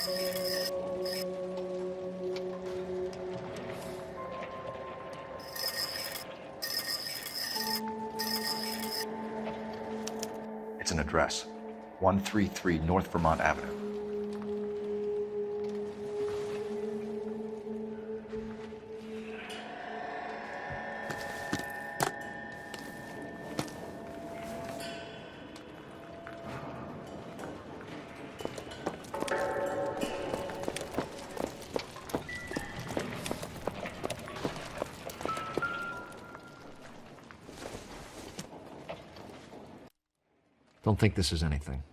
It's an address, 133 North Vermont Avenue. Don't think this is anything.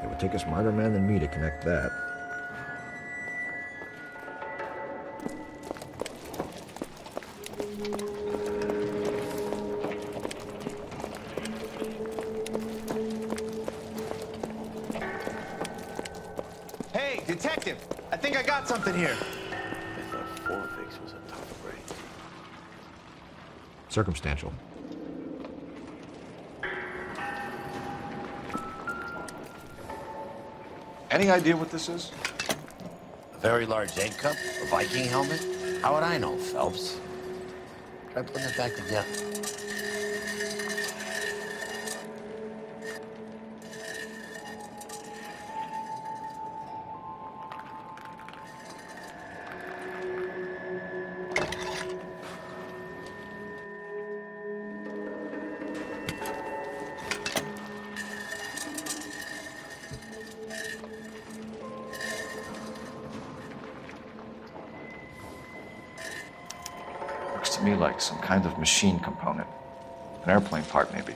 It would take a smarter man than me to connect that. Hey, detective! I think I got something here. I thought Forfix was a tough break. Circumstantial. Any idea what this is? A very large egg cup? A Viking helmet? How would I know, Phelps? Try putting it back together. Looks to me like some kind of machine component. An airplane part, maybe.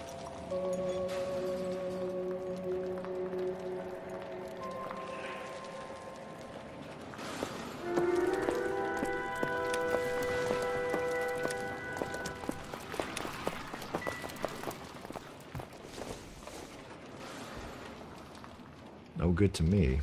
No good to me.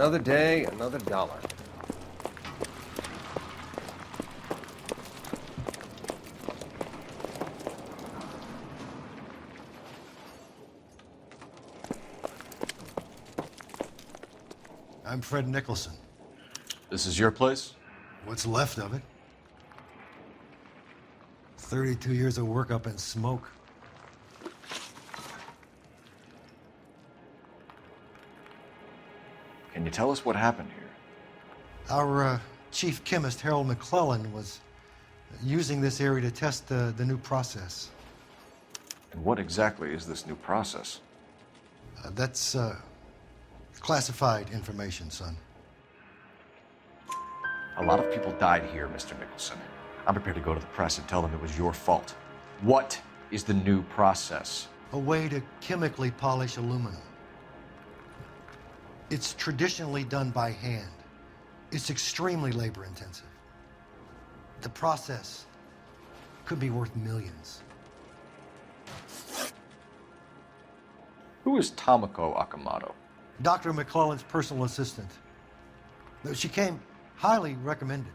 Another day, another dollar. I'm Fred Nicholson. This is your place? What's left of it? 32 years of work up in smoke. Can you tell us what happened here? Our chief chemist, Harold McClellan, was using this area to test the new process. And what exactly is this new process? That's classified information, son. A lot of people died here, Mr. Nicholson. I'm prepared to go to the press and tell them it was your fault. What is the new process? A way to chemically polish aluminum. It's traditionally done by hand. It's extremely labor intensive. The process could be worth millions. Who is Tomoko Akamoto? Dr. McClellan's personal assistant. She came highly recommended.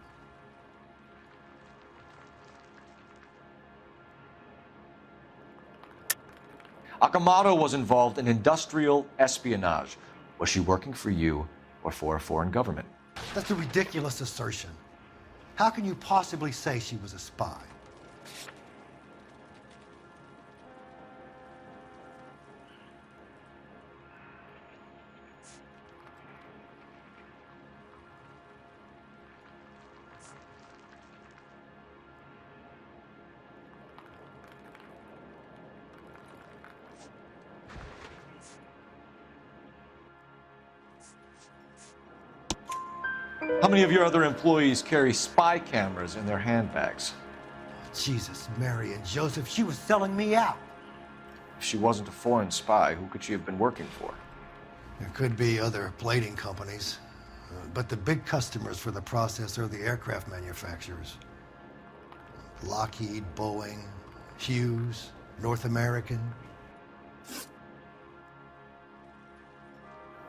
Akamoto was involved in industrial espionage. Was she working for you or for a foreign government? That's a ridiculous assertion. How can you possibly say she was a spy? How many of your other employees carry spy cameras in their handbags? Jesus, Mary and Joseph, she was selling me out. If she wasn't a foreign spy, who could she have been working for? There could be other plating companies, but the big customers for the process are the aircraft manufacturers. Lockheed, Boeing, Hughes, North American.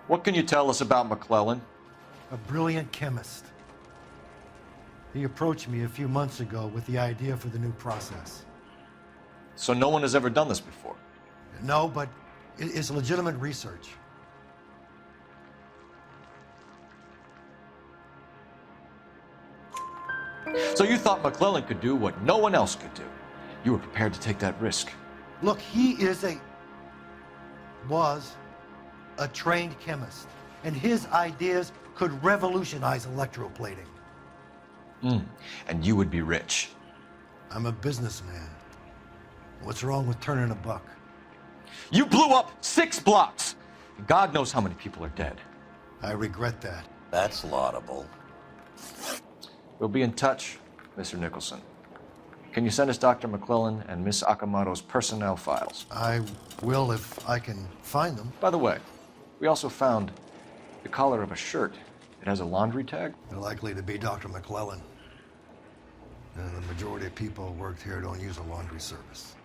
What can you tell us about McClellan? A brilliant chemist. He approached me a few months ago with the idea for the new process. So no one has ever done this before? No, but it's legitimate research. So you thought McClellan could do what no one else could do. You were prepared to take that risk. Look, was a trained chemist, and his ideas could revolutionize electroplating. And you would be rich. I'm a businessman. What's wrong with turning a buck? You blew up 6 blocks! God knows how many people are dead. I regret that. That's laudable. We'll be in touch, Mr. Nicholson. Can you send us Dr. McClellan and Miss Akamoto's personnel files? I will if I can find them. By the way, we also found the collar of a shirt. It has a laundry tag. They're likely to be Dr. McClellan. And the majority of people who worked here don't use a laundry service.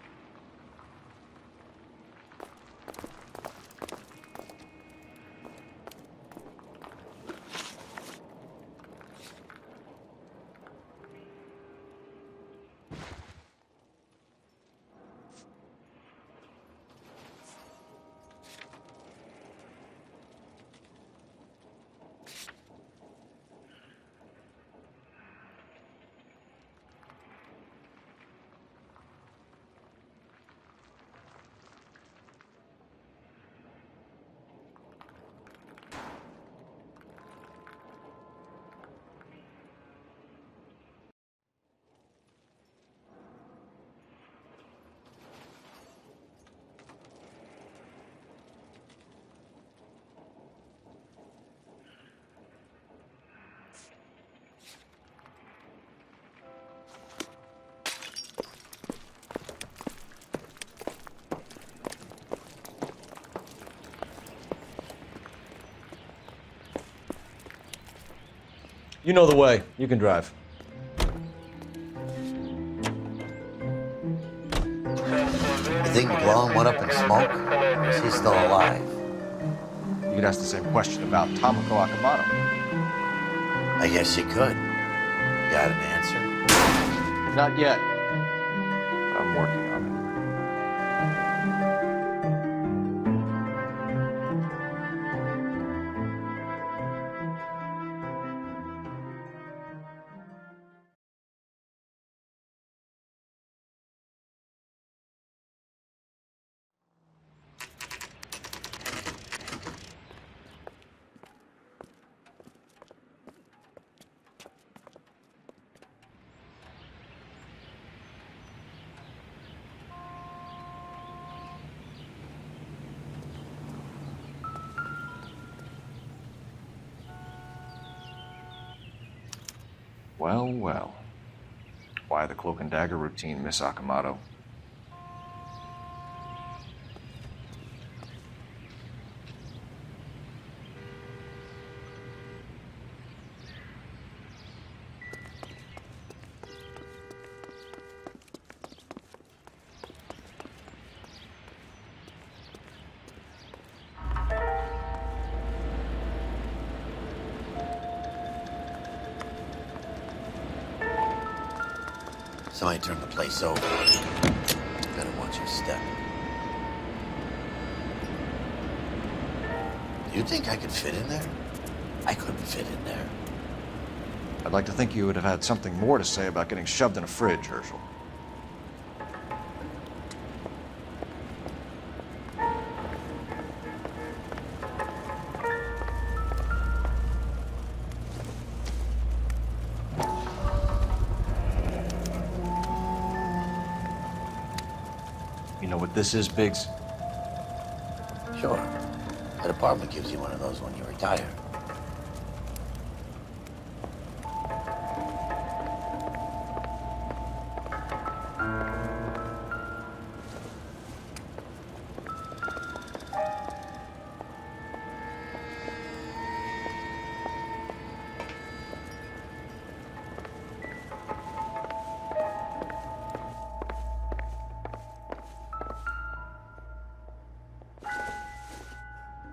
You know the way. You can drive. You think McClellan went up in smoke? Or is he still alive? You could ask the same question about Tomoko Akamoto. I guess you could. Got an answer? Not yet. But I'm working on it. Well, well. Why the cloak and dagger routine, Miss Akamoto? Somebody turn the place over. Better watch your step. Do you think I could fit in there? I couldn't fit in there. I'd like to think you would have had something more to say about getting shoved in a fridge, Herschel. You know what this is, Biggs? Sure. The department gives you one of those when you retire.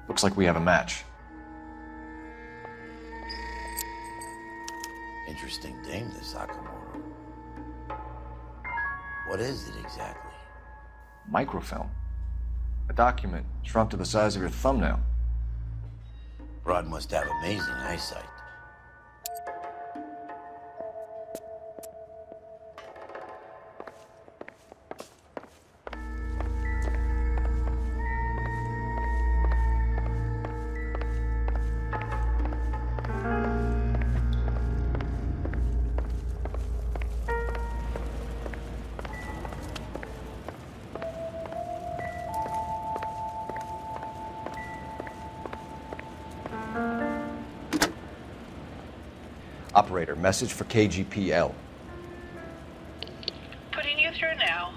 Looks like we have a match. Interesting dame, this Sakamoto. What is it exactly? Microfilm. A document shrunk to the size of your thumbnail. Rod must have amazing eyesight. Operator, message for KGPL. Putting you through now.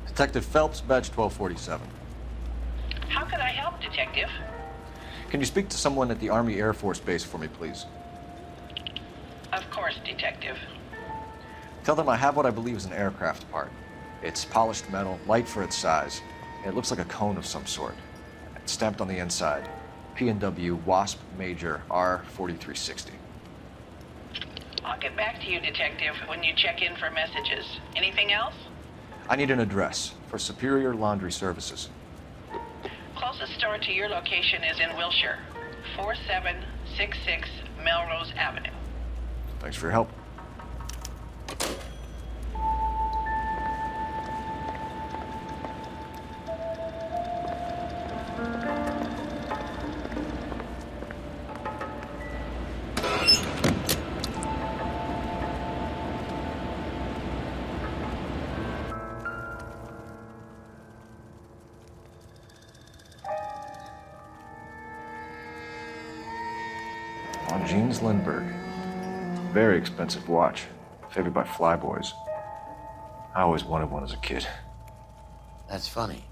Detective Phelps, badge 1247. How can I help, Detective? Can you speak to someone at the Army Air Force Base for me, please? Of course, Detective. Tell them I have what I believe is an aircraft part. It's polished metal, light for its size. It looks like a cone of some sort. It's stamped on the inside. P&W Wasp Major R4360. I'll get back to you, Detective, when you check in for messages. Anything else? I need an address for Superior Laundry Services. Closest store to your location is in Wilshire, 4766 Melrose Avenue. Thanks for your help. On Jeans Lindbergh. Very expensive watch. Favored by flyboys. I always wanted one as a kid. That's funny.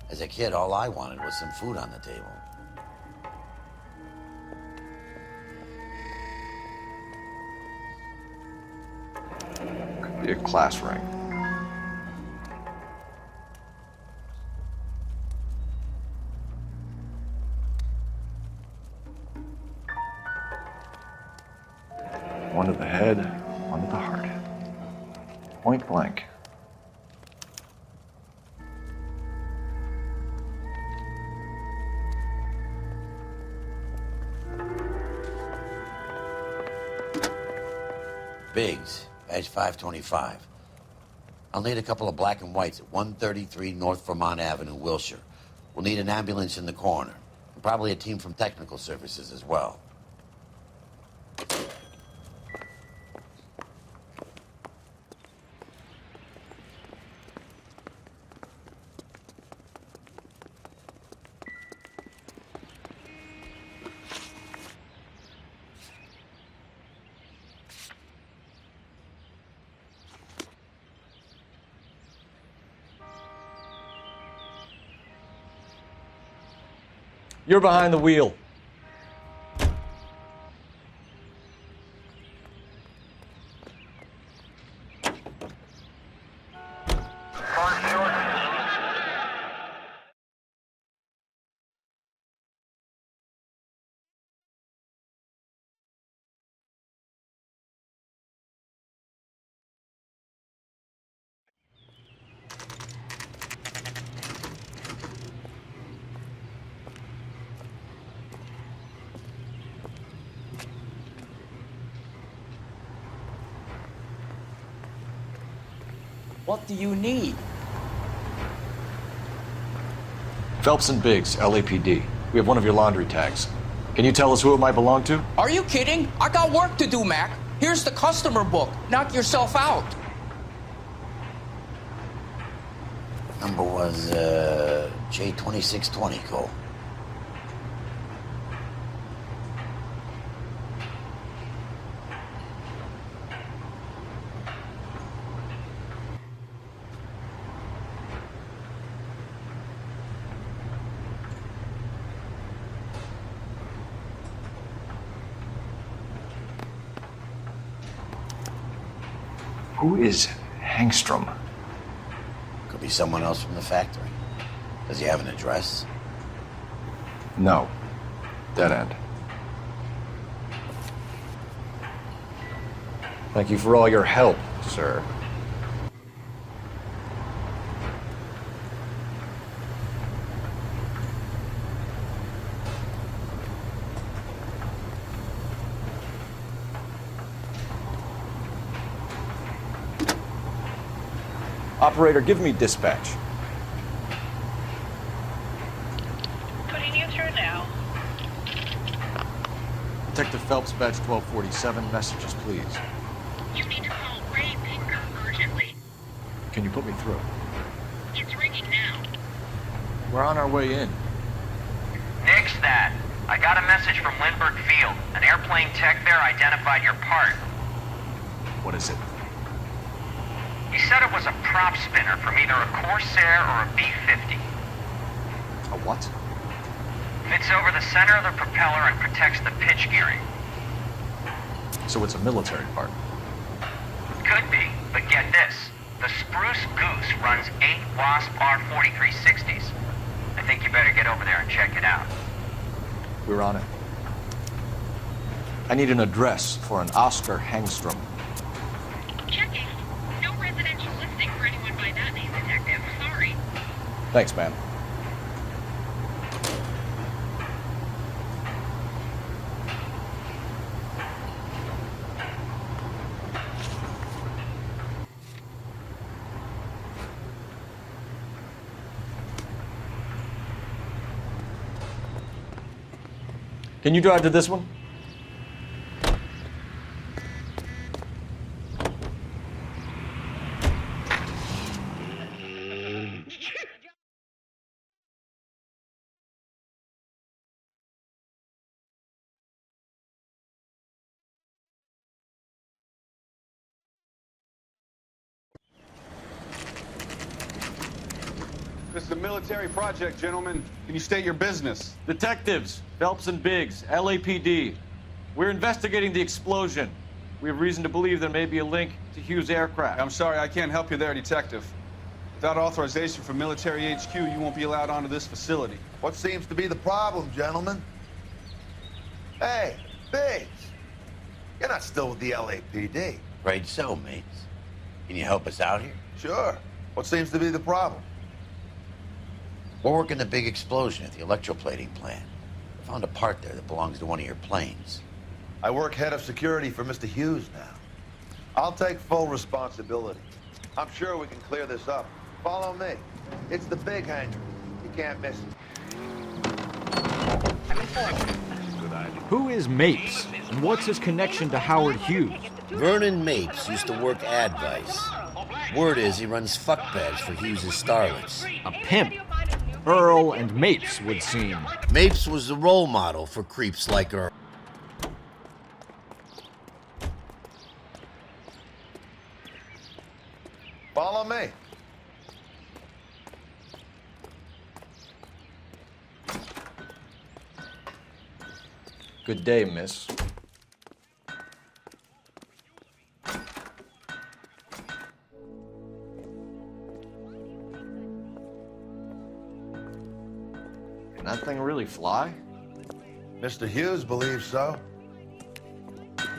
As a kid, all I wanted was some food on the table. Could be a class ring. Point blank. Biggs, badge 525. I'll need a couple of black and whites at 133 North Vermont Avenue, Wilshire. We'll need an ambulance in the corner. And probably a team from technical services as well. You're behind the wheel. What do you need? Phelps and Biggs, LAPD. We have one of your laundry tags. Can you tell us who it might belong to? Are you kidding? I got work to do, Mac. Here's the customer book. Knock yourself out. Number was, J2620, Cole. Who is Hangstrom? Could be someone else from the factory. Does he have an address? No. Dead end. Thank you for all your help, sir. Operator, give me dispatch. Putting you through now. Detective Phelps, badge 1247. Messages, please. You need to call Ray Pinker urgently. Can you put me through? It's ringing now. We're on our way in. Nix that. I got a message from Lindbergh Field. An airplane tech there identified your part. What is it? He said it was a prop spinner from either a Corsair or a B-50. A what? Fits over the center of the propeller and protects the pitch gearing. So it's a military part. Could be, but get this. The Spruce Goose runs 8 Wasp R4360s. I think you better get over there and check it out. We're on it. I need an address for an Oscar Hangstrom. Checking. No residential listing for anyone by that name, Detective. Sorry. Thanks, ma'am. Can you drive to this one? This is a military project, gentlemen. Can you state your business? Detectives, Phelps and Biggs, LAPD. We're investigating the explosion. We have reason to believe there may be a link to Hughes' aircraft. I'm sorry, I can't help you there, Detective. Without authorization from military HQ, you won't be allowed onto this facility. What seems to be the problem, gentlemen? Hey, Biggs, you're not still with the LAPD. Afraid so, mates. Can you help us out here? Sure. What seems to be the problem? We're working the big explosion at the electroplating plant. I found a part there that belongs to one of your planes. I work head of security for Mr. Hughes now. I'll take full responsibility. I'm sure we can clear this up. Follow me. It's the big hangar. You can't miss it. Who is Mapes, and what's his connection to Howard Hughes? Vernon Mapes used to work Advice. Word is he runs fuck pads for Hughes' starlets. A pimp. Earl and Mapes would seem. Mapes was the role model for creeps like Earl. Follow me. Good day, miss. Can that thing really fly? Mr. Hughes believes so.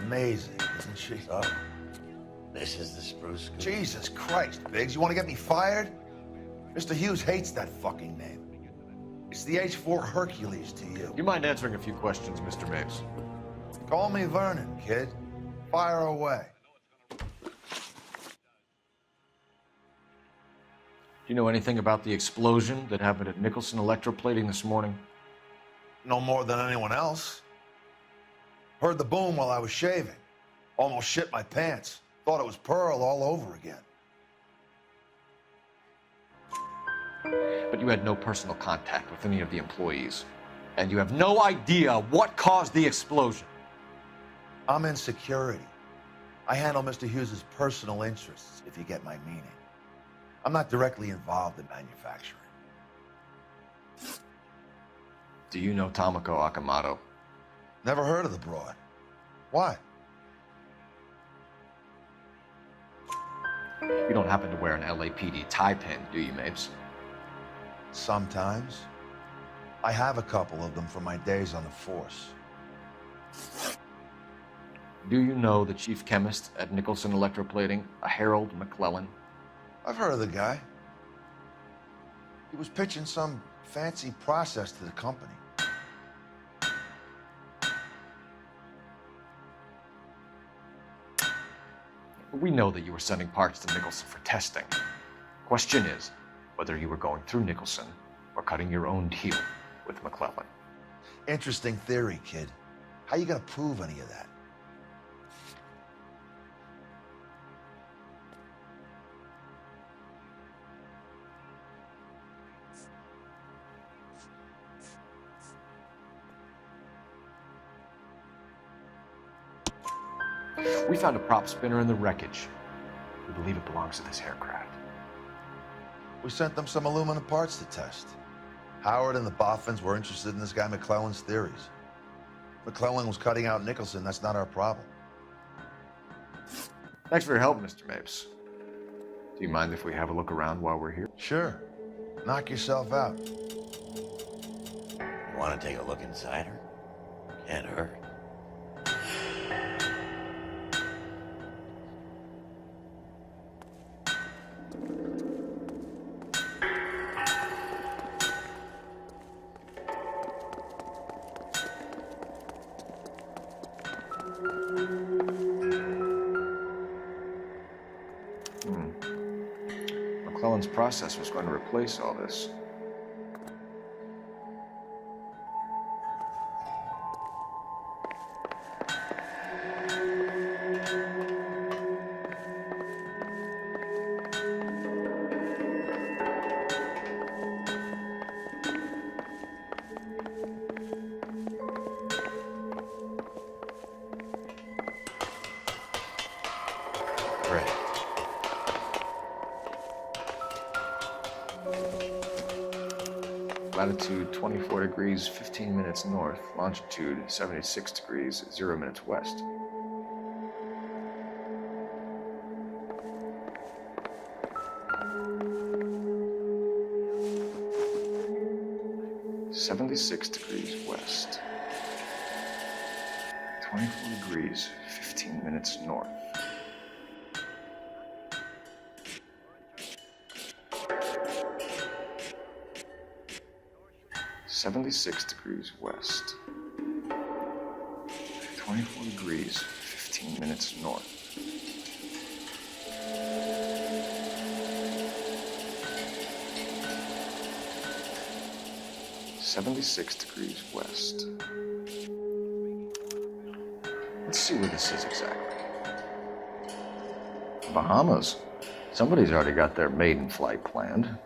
Amazing, isn't she? So, this is the spruce goose. Jesus Christ, Biggs, you want to get me fired? Mr. Hughes hates that fucking name. It's the H-4 Hercules to you. You mind answering a few questions, Mr. Mapes? Call me Vernon, kid. Fire away. Do you know anything about the explosion that happened at Nicholson Electroplating this morning? No more than anyone else. Heard the boom while I was shaving. Almost shit my pants. Thought it was Pearl all over again. But you had no personal contact with any of the employees. And you have no idea what caused the explosion. I'm in security. I handle Mr. Hughes' personal interests, if you get my meaning. I'm not directly involved in manufacturing. Do you know Tomoko Akamoto? Never heard of the broad. Why? You don't happen to wear an LAPD tie pin, do you, Mapes? Sometimes. I have a couple of them from my days on the force. Do you know the chief chemist at Nicholson Electroplating, a Harold McClellan? I've heard of the guy. He was pitching some fancy process to the company. We know that you were sending parts to Nicholson for testing. Question is whether you were going through Nicholson or cutting your own deal with McClellan. Interesting theory, kid. How you gonna prove any of that? We found a prop spinner in the wreckage. We believe it belongs to this aircraft. We sent them some aluminum parts to test. Howard and the Boffins were interested in this guy McClellan's theories. McClellan was cutting out Nicholson. That's not our problem. Thanks for your help, Mr. Mapes. Do you mind if we have a look around while we're here? Sure. Knock yourself out. You want to take a look inside her? Can't hurt. McClellan's process was going to replace all this. Right. Latitude 24 degrees, 15 minutes north. Longitude 76 degrees, 0 minutes west. (76 degrees west). 24 degrees, 15 minutes north. 76 degrees west. 24 degrees, 15 minutes north. .76 degrees west. Let's see where this is exactly. Bahamas. Somebody's already got their maiden flight planned.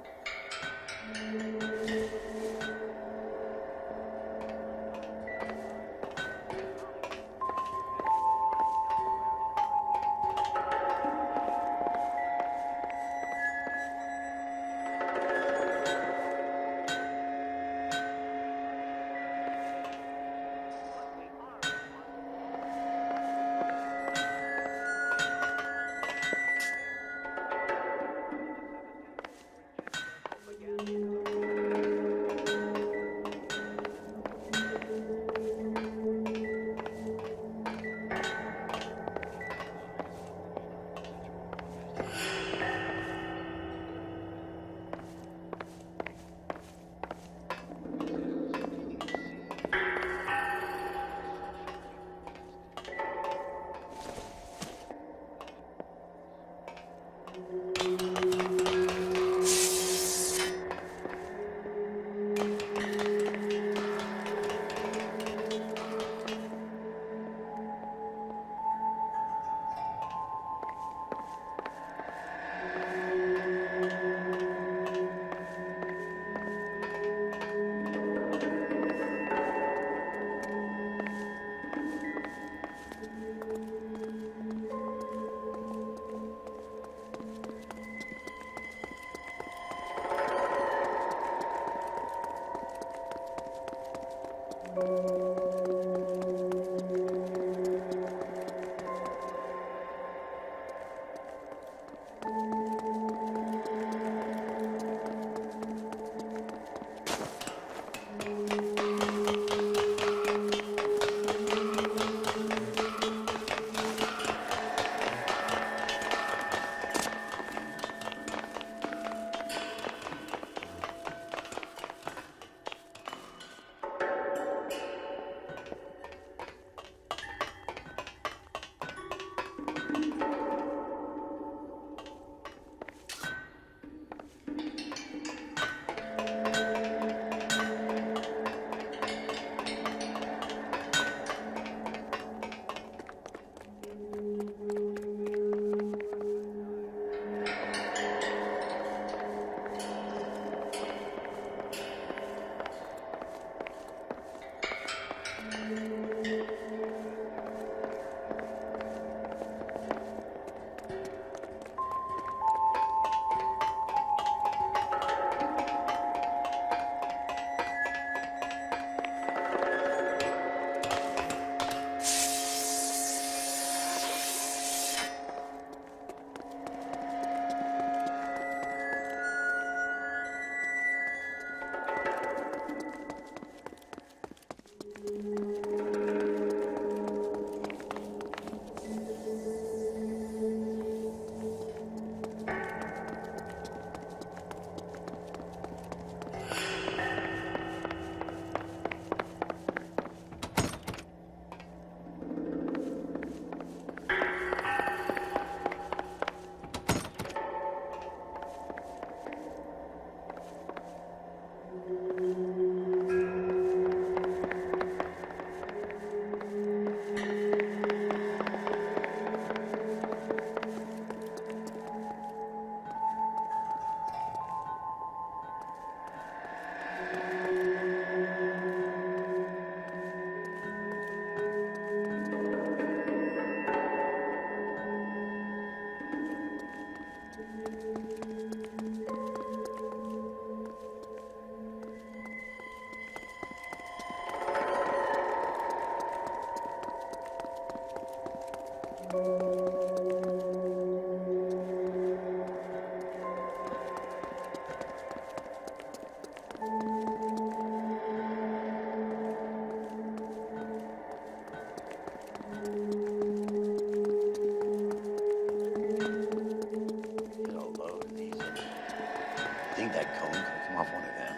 Think that cone could come off one of them?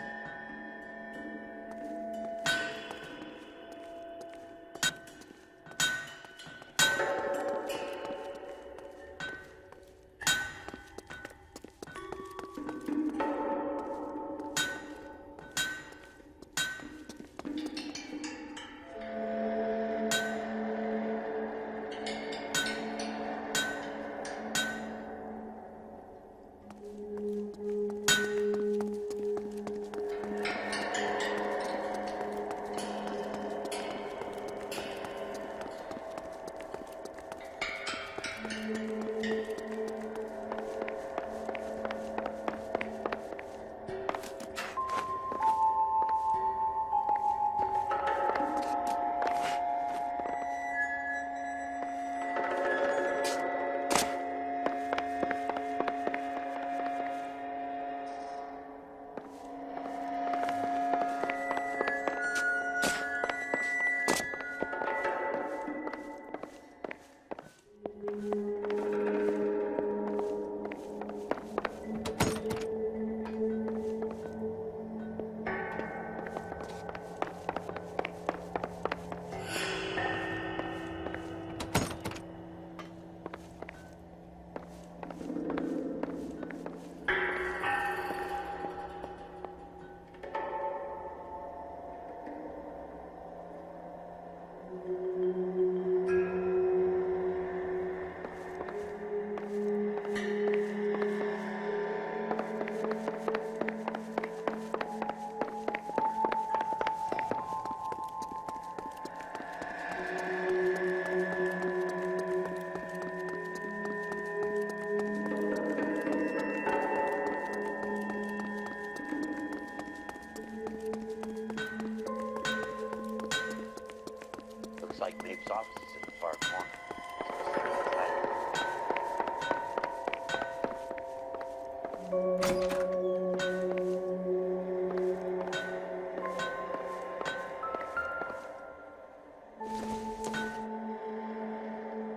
like Mapes' offices in the far corner.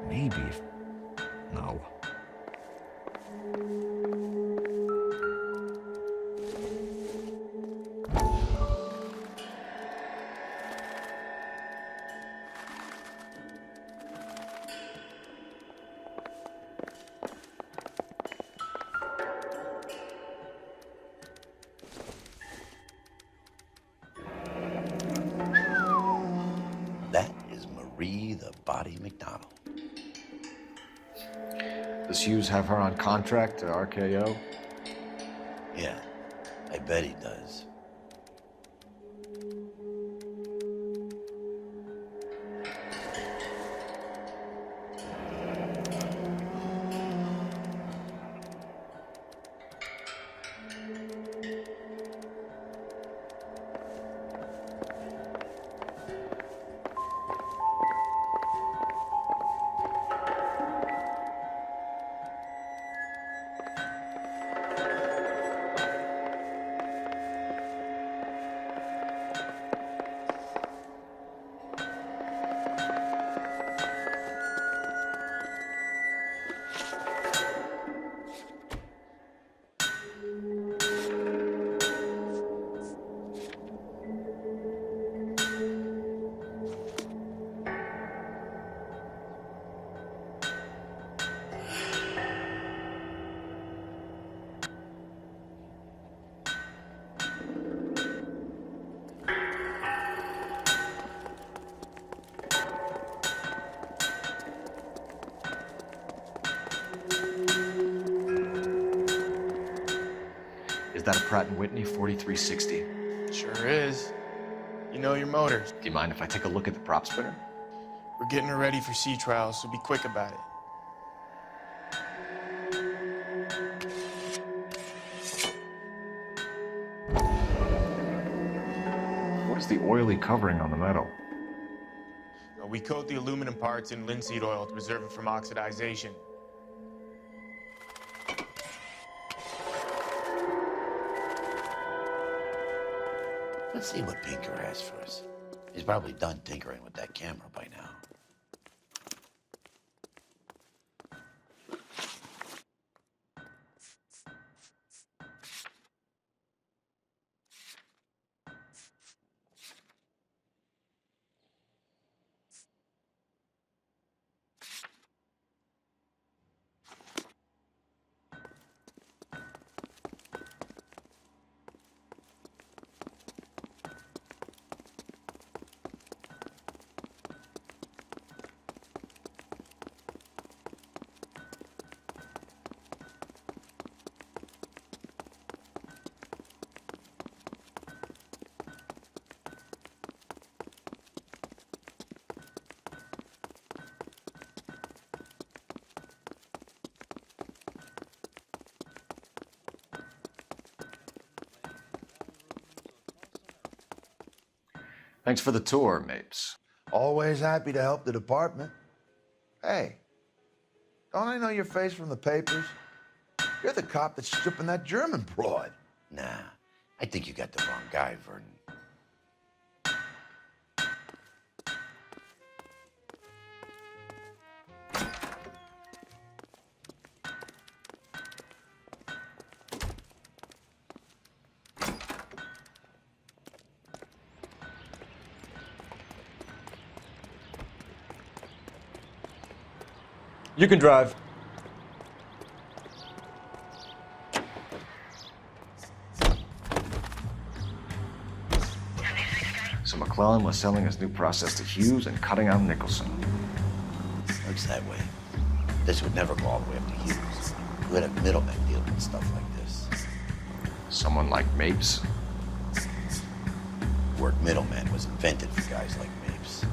Maybe if... No. That is Marie the Body McDonald. Does Hughes have her on contract to RKO? Yeah, I bet he does. Is that a Pratt & Whitney 4360? Sure is. You know your motors. Do you mind if I take a look at the prop spinner? We're getting her ready for sea trials, so be quick about it. What is the oily covering on the metal? We coat the aluminum parts in linseed oil to preserve it from oxidization. Let's see what Pinker has for us. He's probably done tinkering with that camera by now. Thanks for the tour, Mapes. Always happy to help the department. Hey, don't I know your face from the papers? You're the cop that's stripping that German broad. Nah, I think you got the wrong guy, Vernon. You can drive. So McClellan was selling his new process to Hughes and cutting out Nicholson. Looks that way. This would never go all the way up to Hughes. We would have middlemen dealing with stuff like this. Someone like Mapes? The word middleman was invented for guys like Mapes.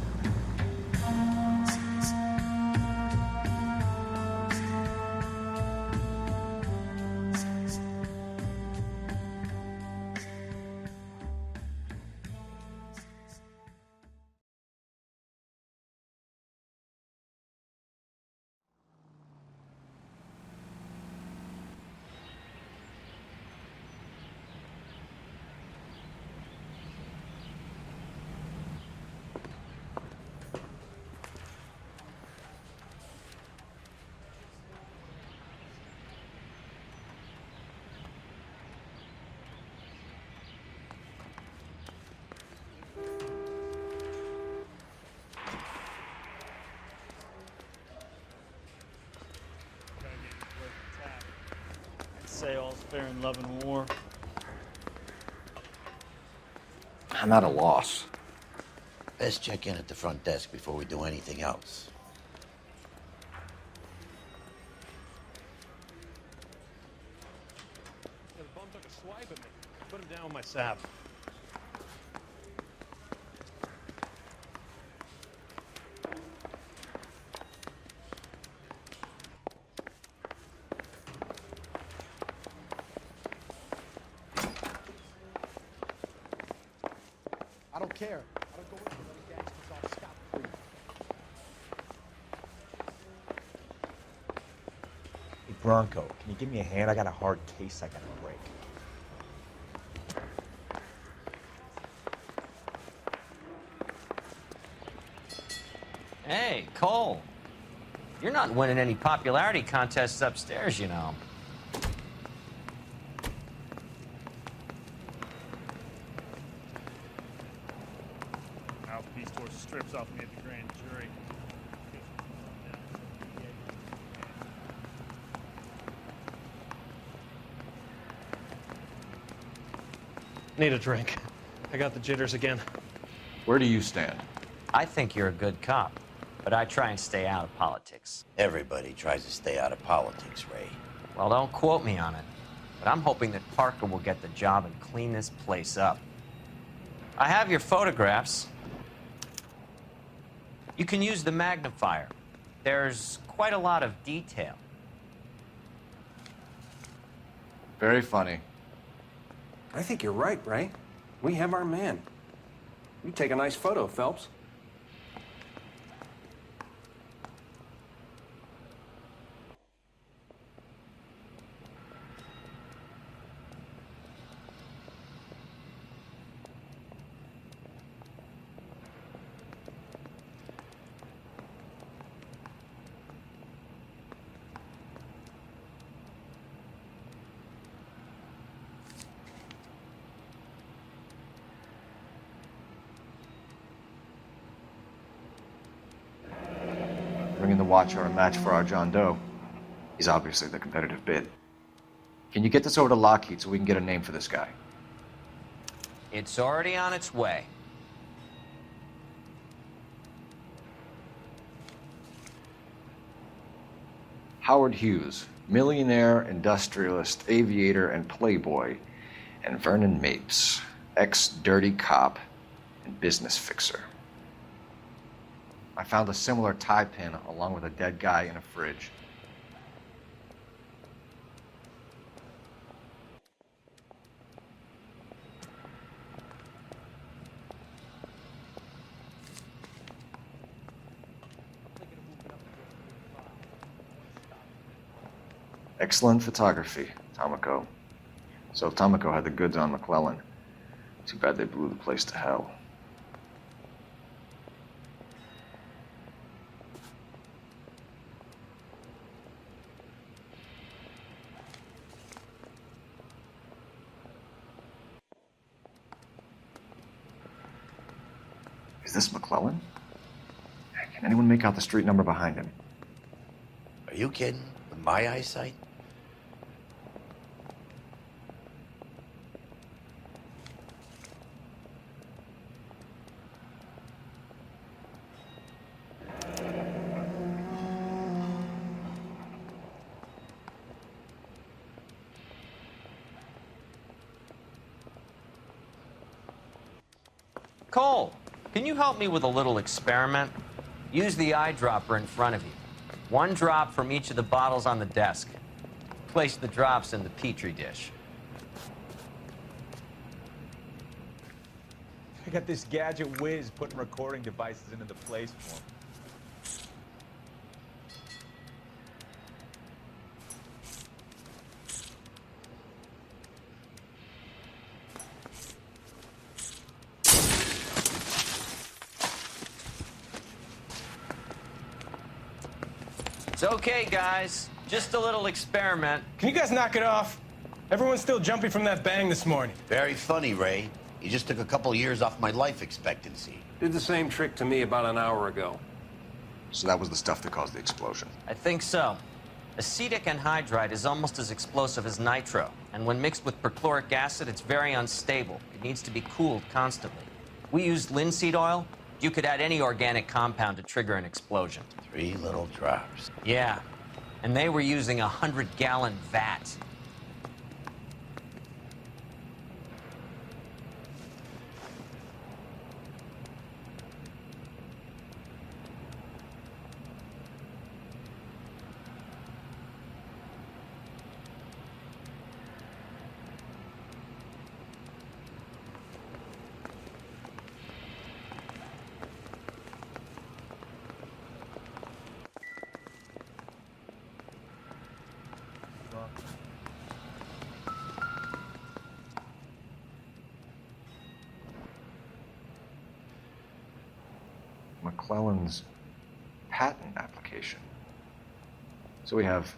say all's fair in love and war. I'm at a loss. Best check in at the front desk before we do anything else. The bum took a swipe at me. Put him down with my sap. I don't care. I don't go in for letting gangsters off scot-free. Hey, Bronco, can you give me a hand? I got a hard case I gotta break. Hey, Cole. You're not winning any popularity contests upstairs, you know. Mouthpiece tore strips off me at the grand jury. Need a drink. I got the jitters again. Where do you stand? I think you're a good cop, but I try and stay out of politics. Everybody tries to stay out of politics, Ray. Well, don't quote me on it, but I'm hoping that Parker will get the job and clean this place up. I have your photographs. You can use the magnifier. There's quite a lot of detail. Very funny. I think you're right, Ray. We have our man. You take a nice photo, Phelps. Bringing the watch are a match for our John Doe. He's obviously the competitive bid. Can you get this over to Lockheed so we can get a name for this guy? It's already on its way. Howard Hughes, millionaire, industrialist, aviator, and playboy, and Vernon Mapes, ex-dirty cop and business fixer. I found a similar tie pin along with a dead guy in a fridge. Excellent photography, Tomoko. So Tomoko had the goods on McClellan. Too bad they blew the place to hell. Is this McClellan? Can anyone make out the street number behind him? Are you kidding? With my eyesight? Cole, can you help me with a little experiment? Use the eyedropper in front of you. One drop from each of the bottles on the desk. Place the drops in the Petri dish. I got this gadget whiz putting recording devices into the place for him. It's okay, guys. Just a little experiment. Can you guys knock it off? Everyone's still jumping from that bang this morning. Very funny, Ray. You just took a couple years off my life expectancy. Did the same trick to me about an hour ago. So that was the stuff that caused the explosion. I think so. Acetic anhydride is almost as explosive as nitro, and when mixed with perchloric acid, it's very unstable. It needs to be cooled constantly. We used linseed oil. You could add any organic compound to trigger an explosion. 3 little drops. Yeah, and they were using a 100-gallon vat. McClellan's patent application. So we have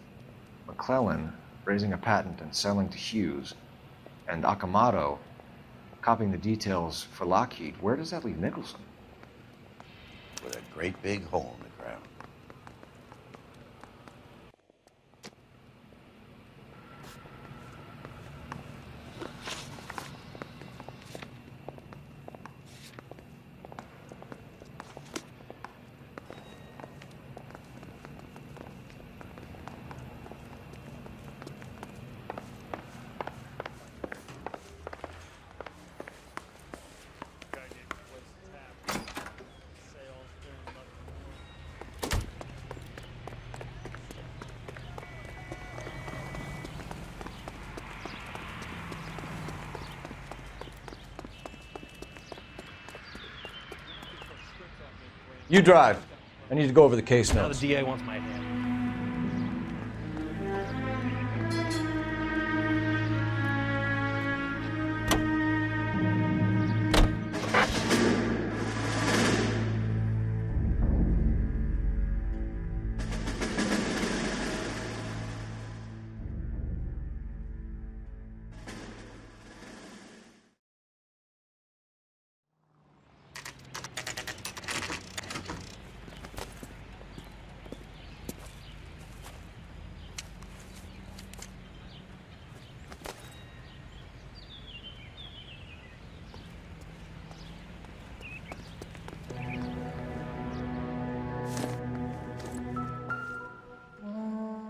McClellan raising a patent and selling to Hughes, and Akamoto copying the details for Lockheed. Where does that leave Nicholson? With a great big hole in the ground. You drive. I need to go over the case Now notes. the DA wants my hand.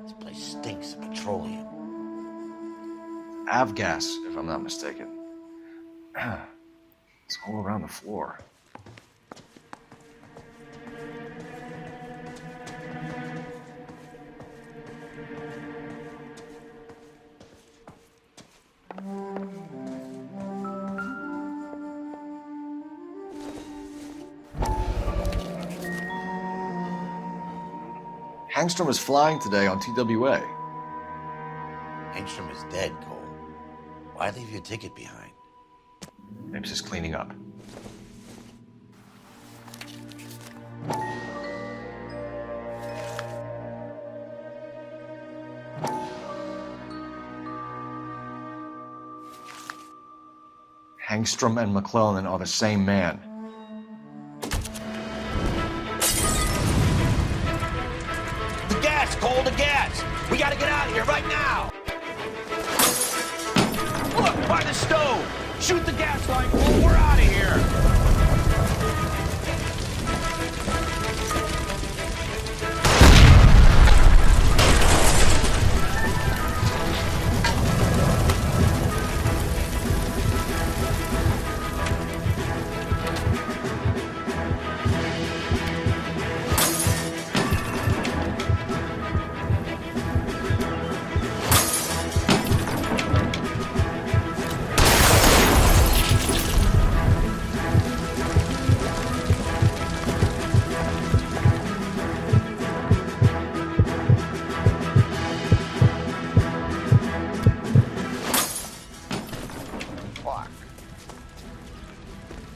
This place stinks of petroleum. Avgas, if I'm not mistaken. It's all around the floor. Hangstrom is flying today on TWA. Hangstrom is dead, Cole. Why leave your ticket behind? Maybe just cleaning up. Hangstrom and McClellan are the same man. The gas, Cole, the gas! We gotta get out of here right now! Look, by the stove! Shoot the gas line, Cole, we're out of here!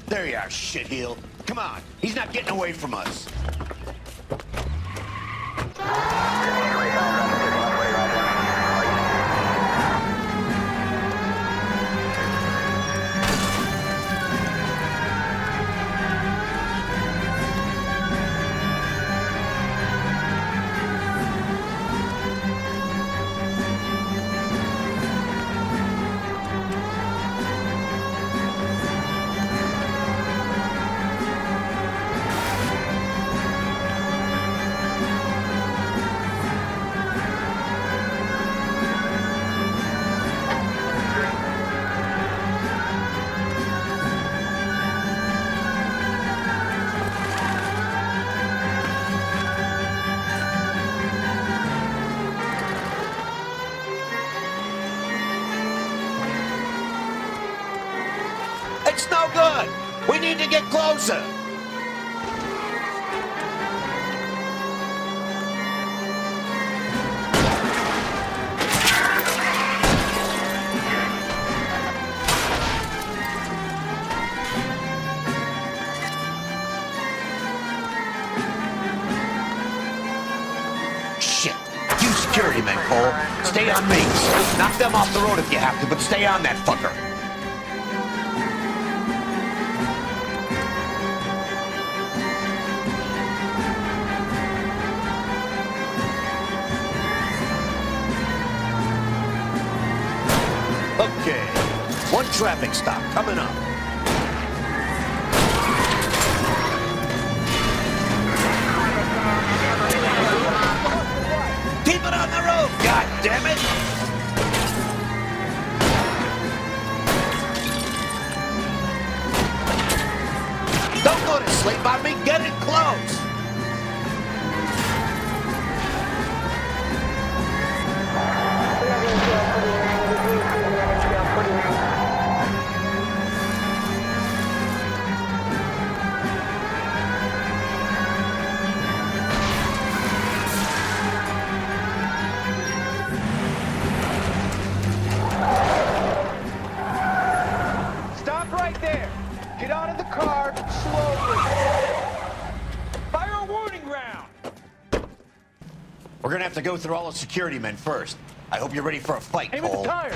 There you are, shitheel. Come on, he's not getting away from us. It's no good. We need to get closer. Shit. You security men, Cole. Stay on me. Knock them off the road if you have to, but stay on that fucker. Okay. One traffic stop coming up. Keep it on the road, God damn it! Don't go to sleep on me. Get it close. Stop right there. Get out of the car slowly. Fire a warning round. We're gonna have to go through all the security men first. I hope you're ready for a fight, Aim at Cole. the tires.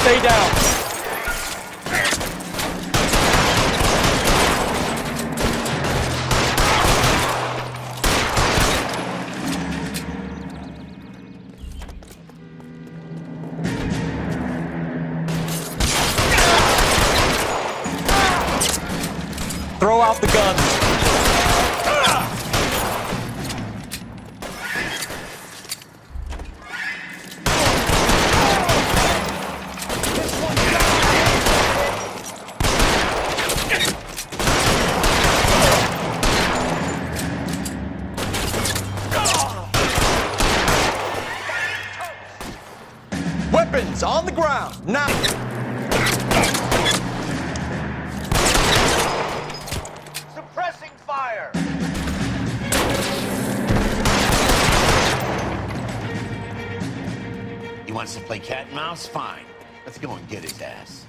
Stay down. Throw out the guns. Weapons on the ground, now! Suppressing fire! He wants to play cat and mouse? Fine. Let's go and get his ass.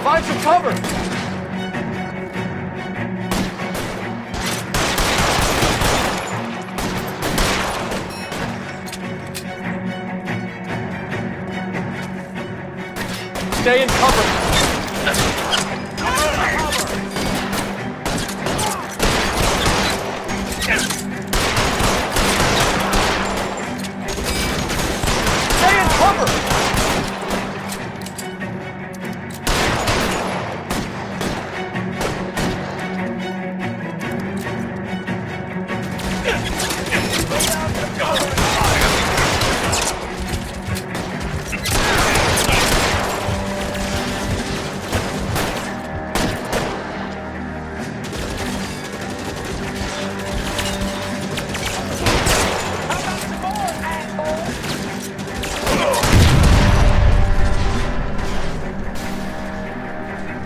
Find some cover. Stay in cover. Stay in cover.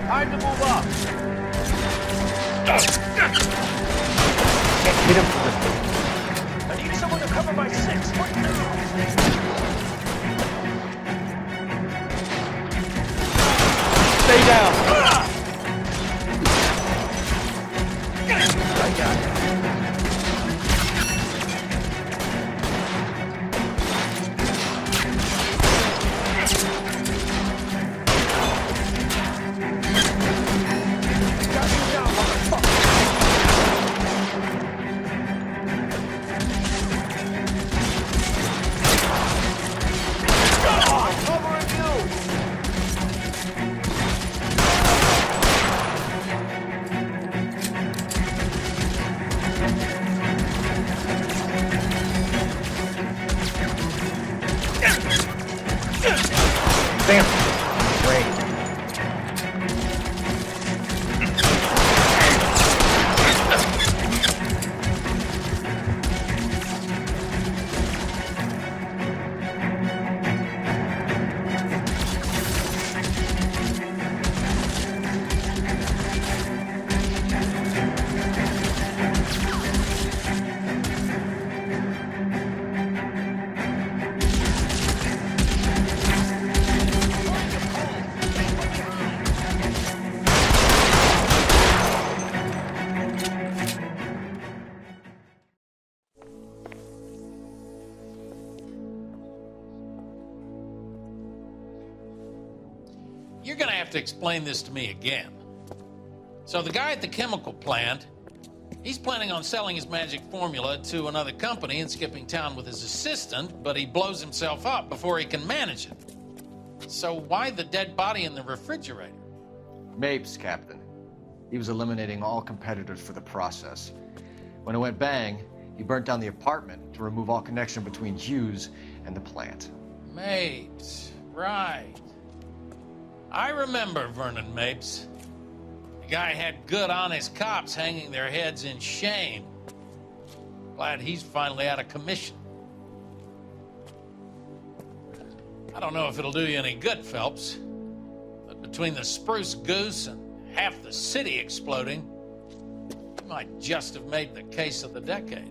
Time to move up. Hit him. I need someone to cover my 6. What now? Stay down. I got it. you're gonna have to explain this to me again. So the guy at the chemical plant, he's planning on selling his magic formula to another company and skipping town with his assistant, but he blows himself up before he can manage it. So why the dead body in the refrigerator? Mapes, Captain. He was eliminating all competitors for the process. When it went bang, he burnt down the apartment to remove all connection between Hughes and the plant. Mapes, right. I remember Vernon Mapes. The guy had good, honest cops hanging their heads in shame. Glad he's finally out of commission. I don't know if it'll do you any good, Phelps, but between the spruce goose and half the city exploding, you might just have made the case of the decade.